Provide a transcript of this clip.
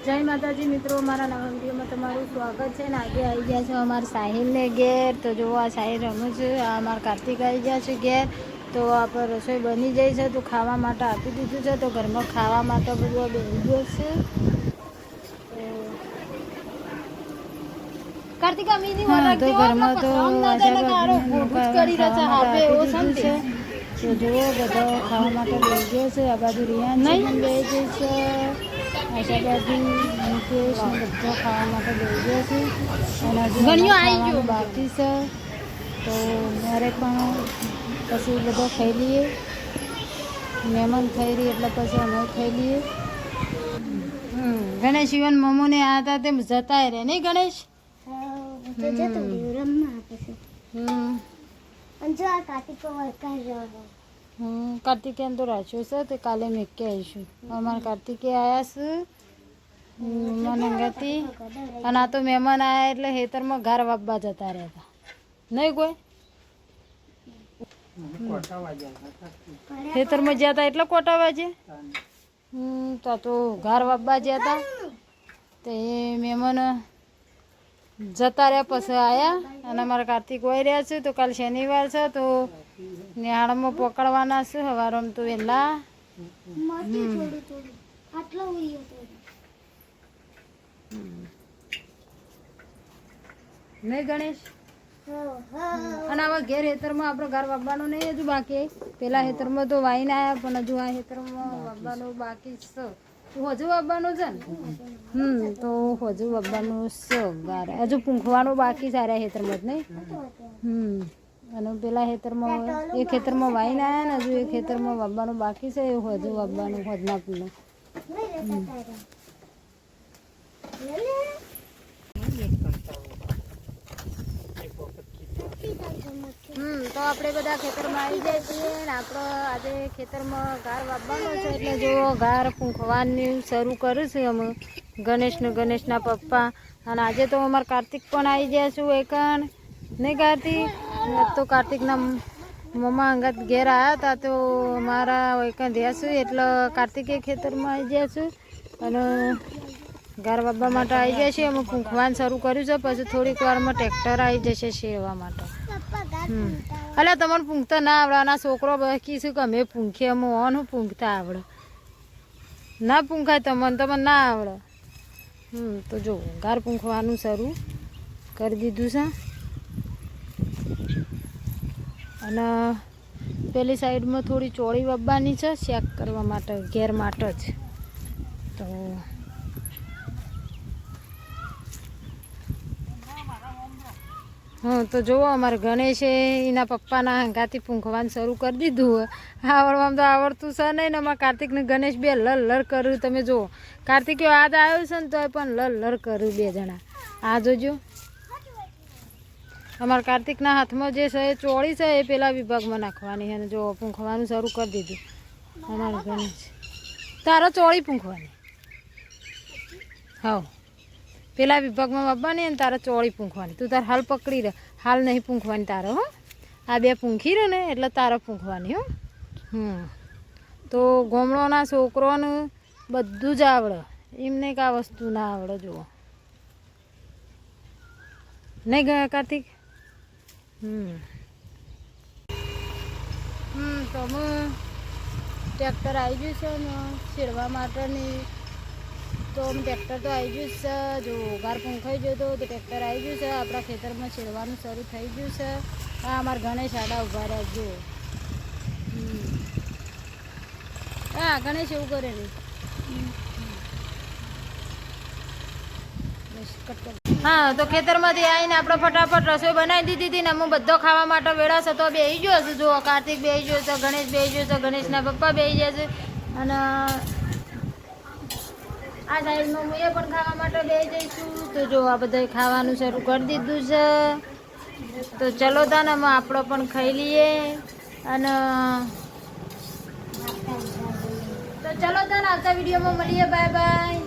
જય માતાજી મિત્રો, મારા નવા વિડીયોમાં તમારું સ્વાગત છે ને આજે આવી ગયા છે અમારા સાહિલને ઘેર। તો જો આ સાહિલ રમે છે, આ અમારા કાર્તિક આવી ગયા છે ઘેર। તો આપણે રસોઈ બની જાય છે, તો ખાવા માટે આપી દીધું છે। તો ઘરમાં ખાવા માટે બધું બેસી ગયો છે। કાર્તિક અમીની વરખ તો ઘરમાં તો કરી રહ્યો છે હાપે એવો છે। તો જુઓ બધા ખાવા માટે બેસી ગયો છે। આ બાજુ રિયાન નહીં બેસી છે, આશા બાજુ મુકેશ ને બધા ખાવા માટે બેસી ગયા છે। અને હજુ ખાવાનું બાકી છે, તો મારે પણ પછી બધો ખાઈ લઈએ। મહેમાન ખાઈ રહી એટલે પછી અમે ખાઈ લઈએ। ગણેશ ઇવન મમ્મુને આ હતા તેમ જતા રહે નહીં ગણેશ? કાર્તિકેયન તો રાખ્યો છે, તે કાલે મેકે આવીશું। અમારા કાર્તિકે આવ્યા છે મનંગાથી, અને આ તો મહેમાન આવ્યા એટલે ખેતરમાં ઘર વાપવા જતા રહેતા નહીં કોઈ ખેતરમાં ગયા હતા એટલે કોટા વાજે। તો ઘર વાપવા ગયા હતા, તો એ મહેમાન જતા રહ્યા પછી આવ્યા। અને અમારા કાર્તિક વહી રહ્યા છે, તો કાલ શનિવાર છે, તો નિહાળમાં પકડવાના છે સવારમાં તો વહેલા। નહીં ગણેશ? અને આવા ઘેર ખેતરમાં આપણે ઘર વાપવાનું નહીં હજુ બાકી। પેલા ખેતરમાં તો વાઈને આવ્યા, પણ હજુ આ ખેતરમાં વાપવાનું બાકી છે। હજુ વાપવાનું છે ને? તો હજુ વાપવાનું છે ગાર, હજુ પૂંખવાનું બાકી સારા ખેતરમાં જ નહીં। અને પેલા ખેતરમાં એક ખેતરમાં વાઈને આવ્યા ને, હજુ એક ખેતરમાં વાપવાનું બાકી છે, એવું હજુ વાપવાનું હોદના પીનું। તો આપણે બધા ખેતરમાં આવી જાય છીએ ને આપણે આજે ખેતરમાં ઘાર વાપવાનું છે, એટલે જો ઘાર પૂંખવાની શરૂ કર્યું છે અમે ગણેશના પપ્પા। અને આજે તો અમારા કાર્તિક પણ આવી ગયા છું એકણ નહીં કાર્તિક? તો કાર્તિકના મમ્મા અંગત ઘેર આવ્યા હતા, તો મારા એકણ રહ્યા છું એટલે કાર્તિકે ખેતરમાં આવી ગયા છું અને ઘર વાપવા માટે આવી જાય છે। અમે પૂંખવાનું શરૂ કર્યું છે, પછી થોડીક વારમાં ટ્રેક્ટર આવી જશે શેરવા માટે। એટલે તમને પૂંખતા ના આવડે, આના છોકરો કહીશું કે અમે પૂંખીએ, અમે ઓનું પૂંખતા આવડે ના પૂંખાય તમને ના આવડે। તો જો ઘર પૂંખવાનું શરૂ કરી દીધું છે। અને પેલી સાઈડમાં થોડી ચોળી વાપવાની છે શેક કરવા માટે, ઘેર માટે જ। તો તો જુઓ અમારે ગણેશે એના પપ્પાના હંગાથી પૂંખવાનું શરૂ કરી દીધું। આવડવામાં તો આવડતું છે નહીં ને, અમારા કાર્તિકને ગણેશ બે લર કર્યું। તમે જુઓ કાર્તિક આજ આવ્યો છે ને તો પણ લર કર્યું બે જણા। આ જોજો અમારા કાર્તિકના હાથમાં જે છે એ ચોળી છે, એ પેલા વિભાગમાં નાખવાની છે। અને જો પૂંખવાનું શરૂ કરી દીધું અમારું ગણેશ। તારો ચોળી પૂંખવાની હા, પેલા વિભાગમાં વાપવાની ને તારે ચોળી પૂંખવાની। તું તારે હાલ પકડી રહે, હાલ નહીં પૂંખવાની તારે હો। આ બે પૂંખી રહે ને એટલે તારે પૂંખવાની હો। તો ગોમડોના છોકરોને બધું જ આવડે, એમ નહીં કે આ વસ્તુ ના આવડે। જુઓ નહીં ગયા કાર્તિક? તો અમે ટ્રેક્ટર આવી ગયું છે ને છેડવા માટેની। તો ટ્રેક્ટર તો આવી ગયું છે, જો ઘર પૂંખાઈ ગયો તો ટ્રેક્ટર આવી ગયું છે, આપણા ખેતરમાં છેડવાનું શરૂ થઈ ગયું છે। આ અમારા ગણેશ આડા ઉભા રહ્યા જુઓ। હા ગણેશ એવું કરે નહીં। હા તો ખેતરમાંથી આવીને આપણે ફટાફટ રસોઈ બનાવી દીધી હતી ને અમે બધો ખાવા માટે વેળાશે તો બેસી ગયો છે। જુઓ કાર્તિક બેસી ગયો છે, ગણેશ બેસી ગયો છે, ગણેશના પપ્પા બેસી ગયા છે, અને આ સાઈડમાં હું એ પણ ખાવા માટે બેસી જઈશું। તો જો આ બધા ખાવાનું શરૂ કરી દીધું છે, તો ચલો તાને અમે આપણો પણ ખાઈ લઈએ। અને તો ચલો તાને આવતા વિડીયોમાં મળીએ, બાય બાય।